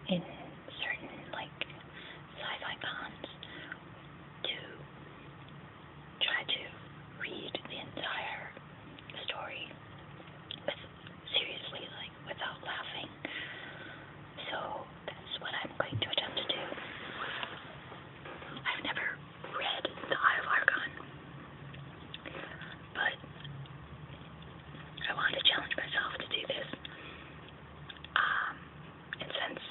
in certain, like, sci-fi cons to try to read the entire story seriously, like, without laughing. So that's what I'm going to attempt to do. I've never read The Eye of Argon, but I wanted to challenge myself to do this. And since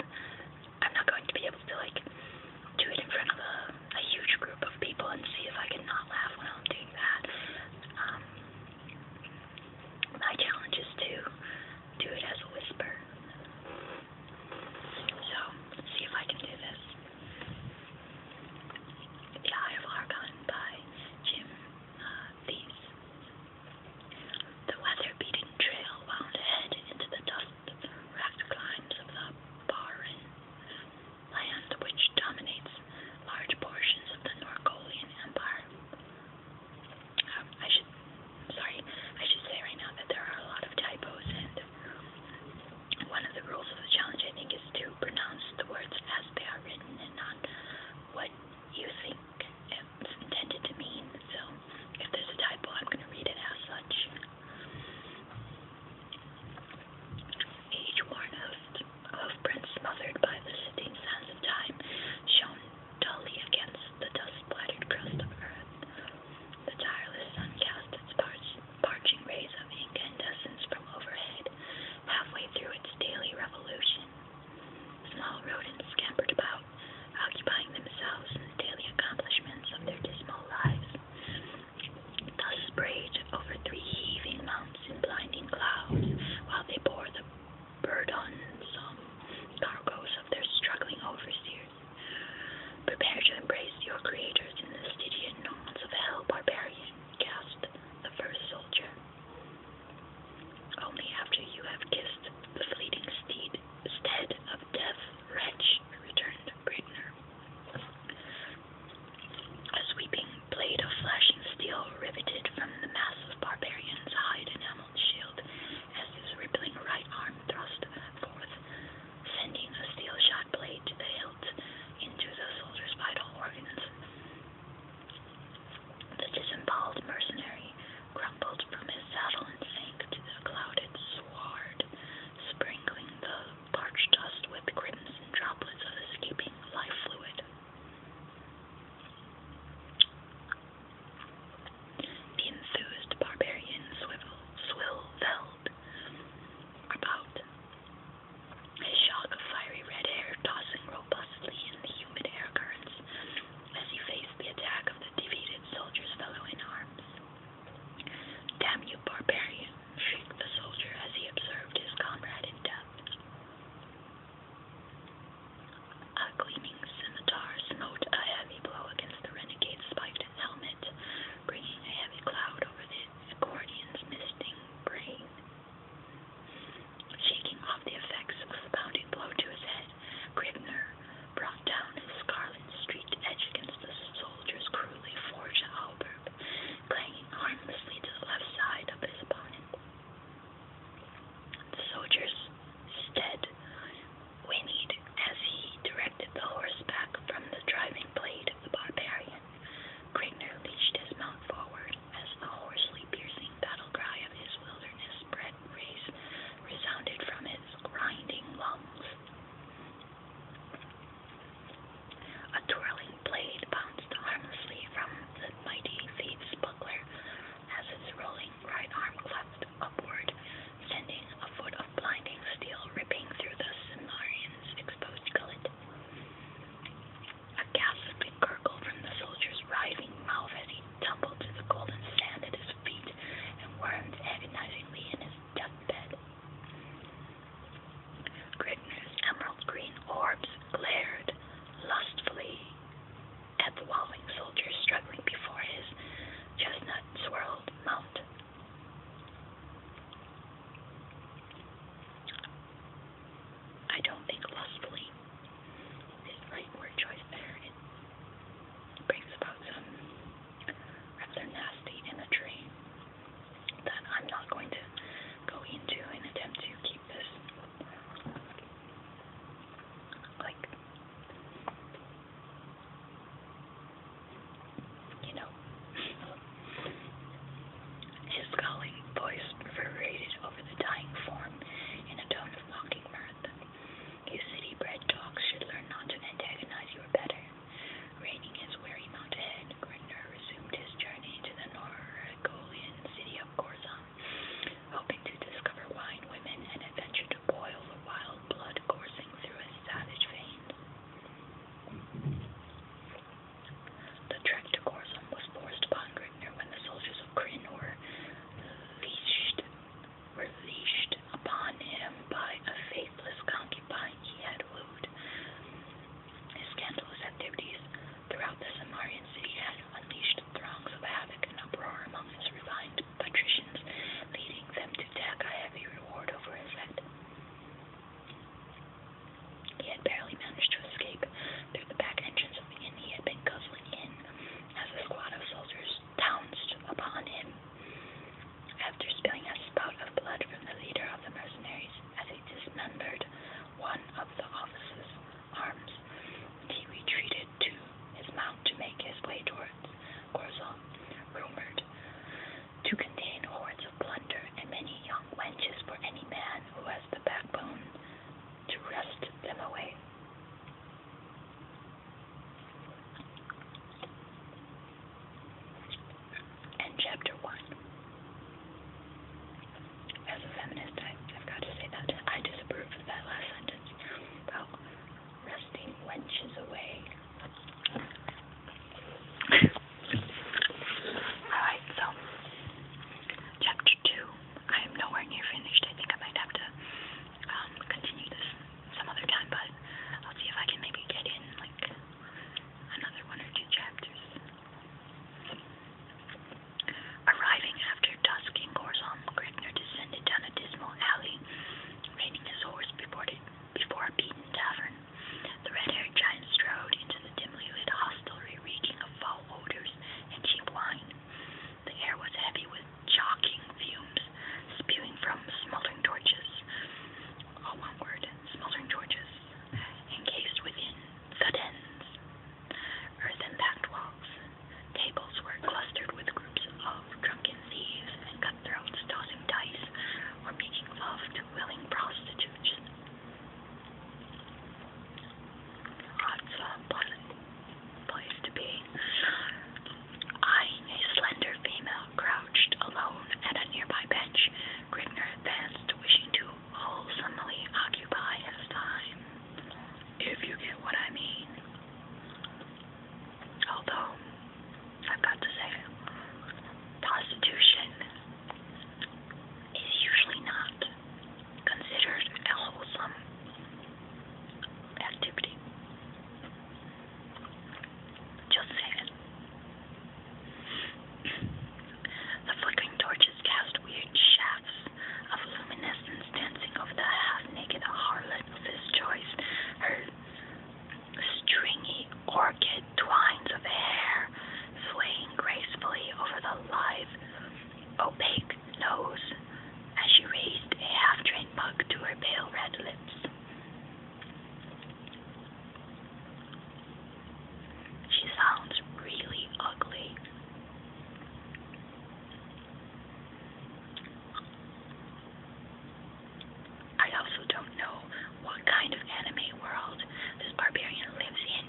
Barbarian lives in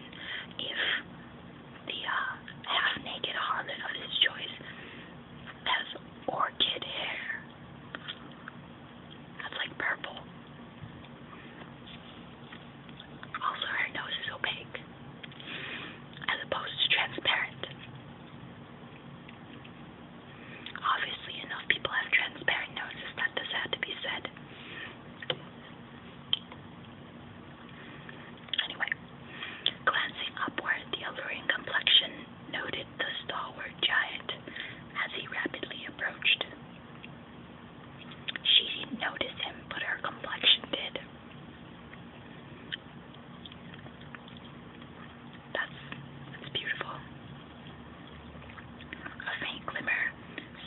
if the half-naked harlot of his choice has orchid hair. That's like purple. Also, her nose is opaque, as opposed to transparent. Obviously, enough people have transparent noses that this had to be said. Anyway, glancing upward, the alluring complexion noted the stalwart giant as he rapidly approached. She didn't notice him, but her complexion did. That's beautiful. A faint glimmer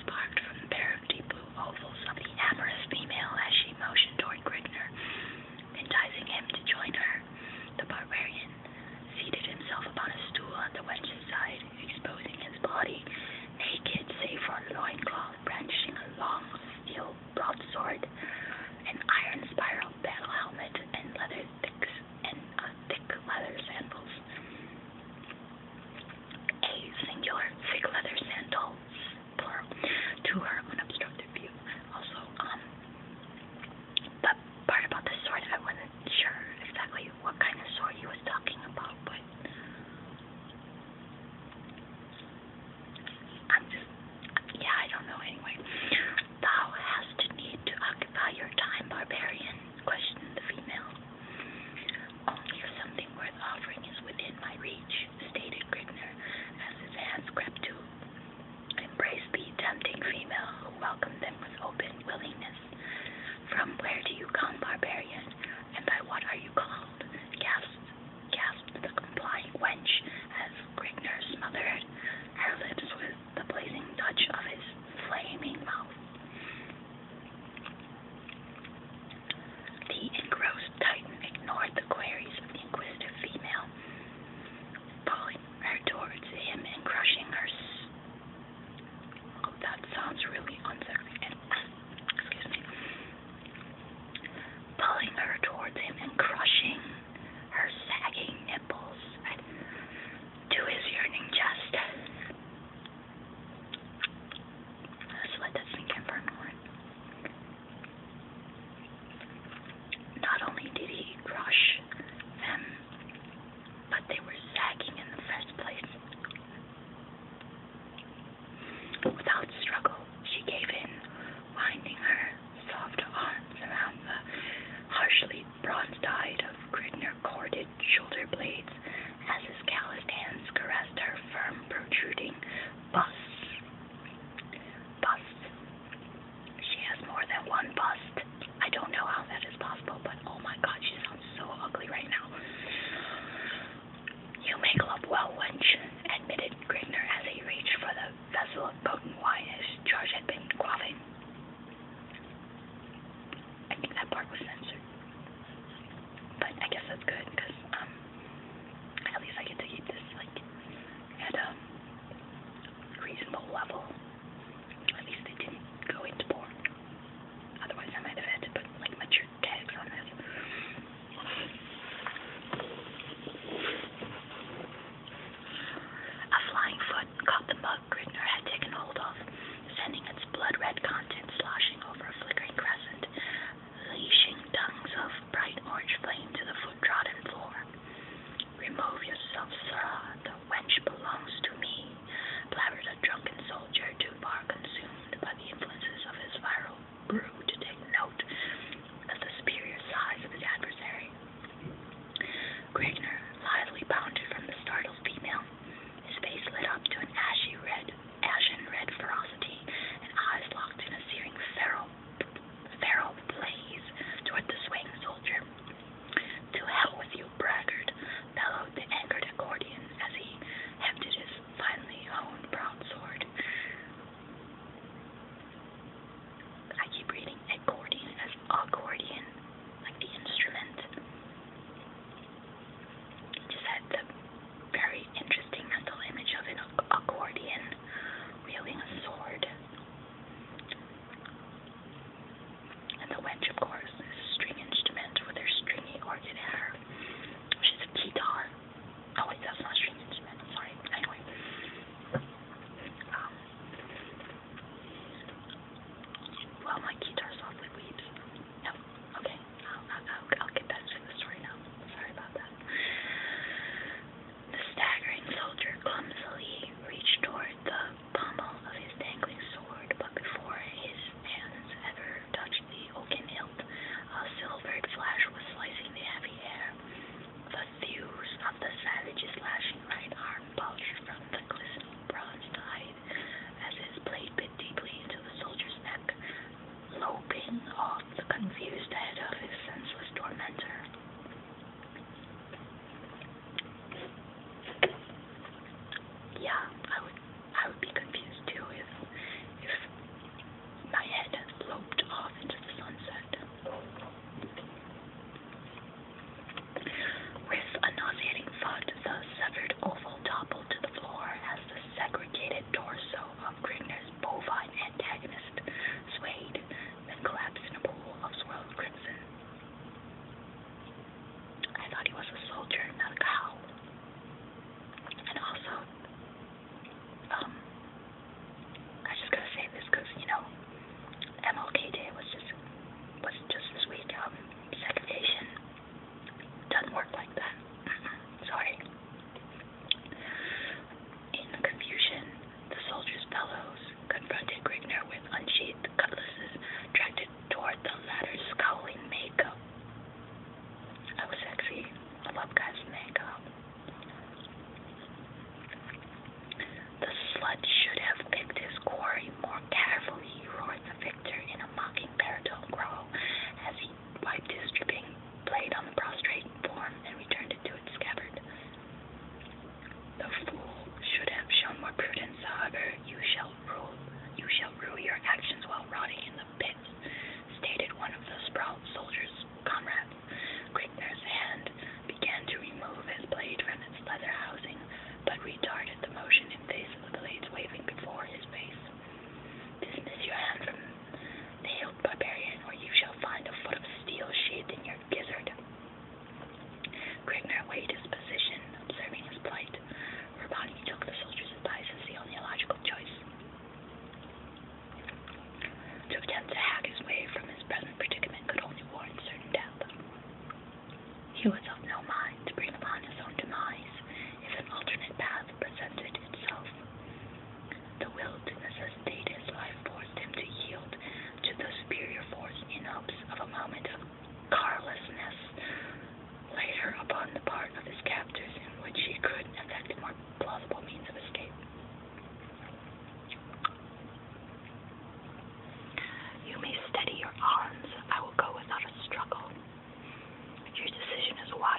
sparked from the pair of deep blue ovals of the amorous female as she motioned toward Grigner, enticing him to join her. The barbarian seated himself upon a stool on the wench's side, exposing his body, naked save for a loincloth brandishing a long steel broadsword, an iron spiral battle helmet, and thick leather sandals. A singular thick leather sandals, plural, to her unobstructed view. Also, the part about the sword, I wasn't sure exactly what kind of sword he was talking about, but I don't know anyway. Thou hast need to occupy your time, barbarian, questioned the female. Only if something worth offering is within my reach, stated Grigner, as his hands crept to embrace the tempting female, who welcomed them with open willingness. From where do you come, barbarian, and by what are you called? Gasped the complying wench, as Grigner smothered her lips with the blazing touch of his flaming mouth. The engrossed titan ignored the queries of the inquisitive female, pulling her towards him and crushing her. That sounds really unsexy. Excuse me. Pulling her towards him and crushing her sagging nipples to his yearning chest. Let's let that sink in for a moment. Not He was of no mind to bring upon his own demise if an alternate path presented itself. The will to necessitate his life forced him to yield to the superior force in hopes of a moment of carelessness later upon the part of his captors in which he could effect a more plausible means of escape. You may steady your arms. I will go without a struggle. Your decision is wise.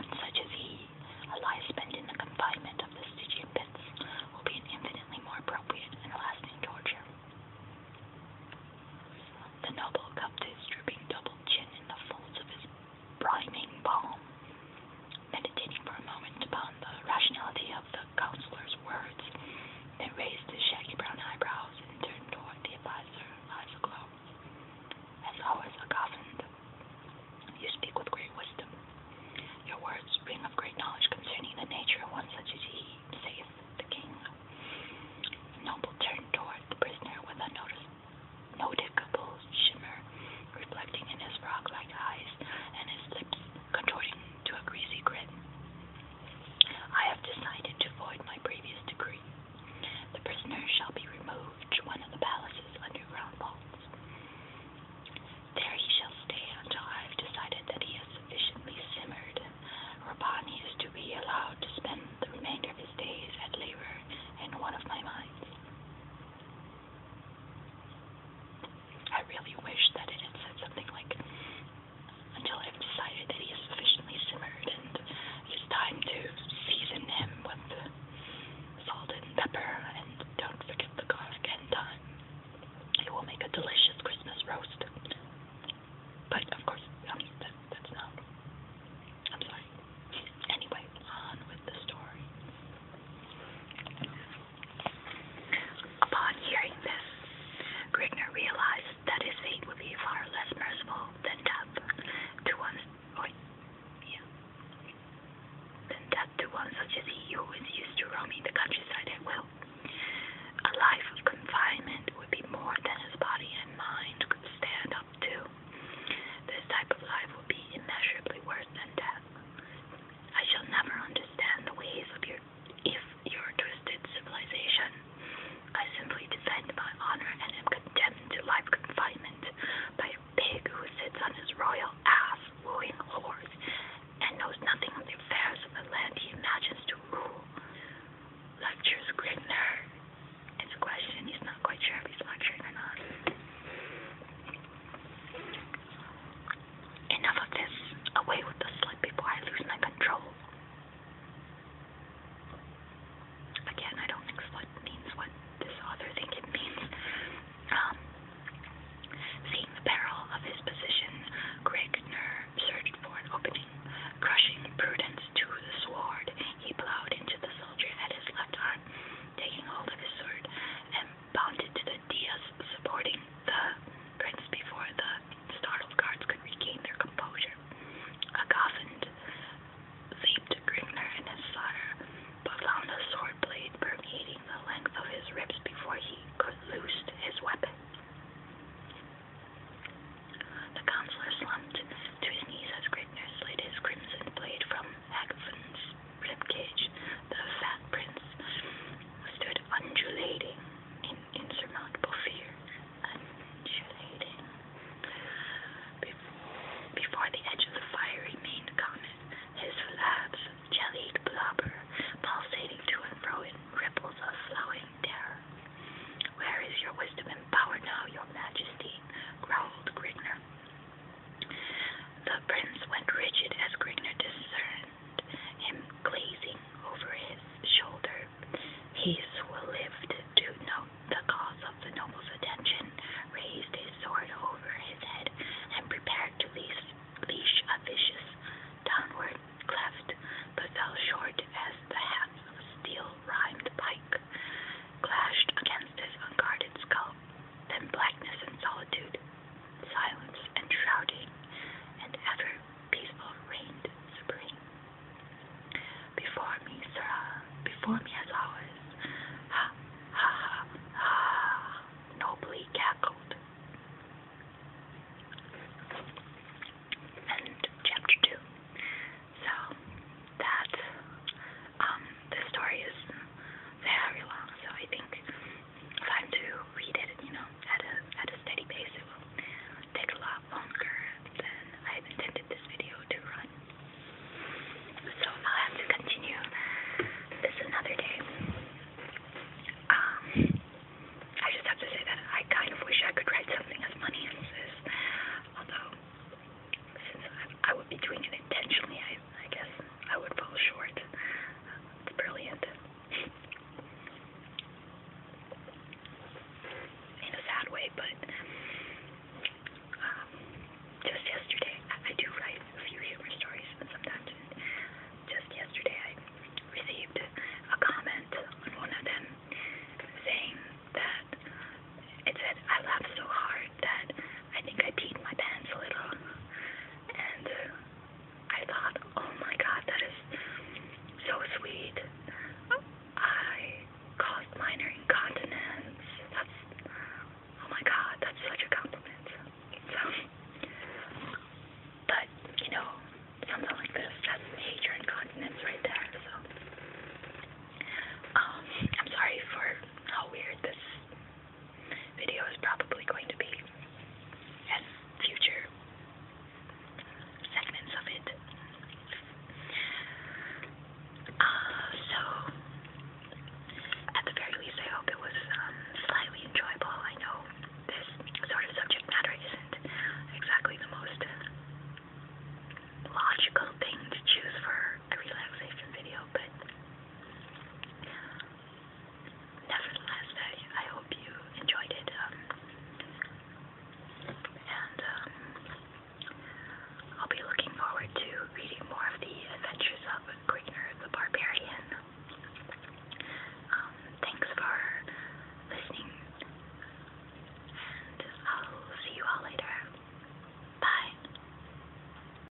one such as he, a life spent in the confinement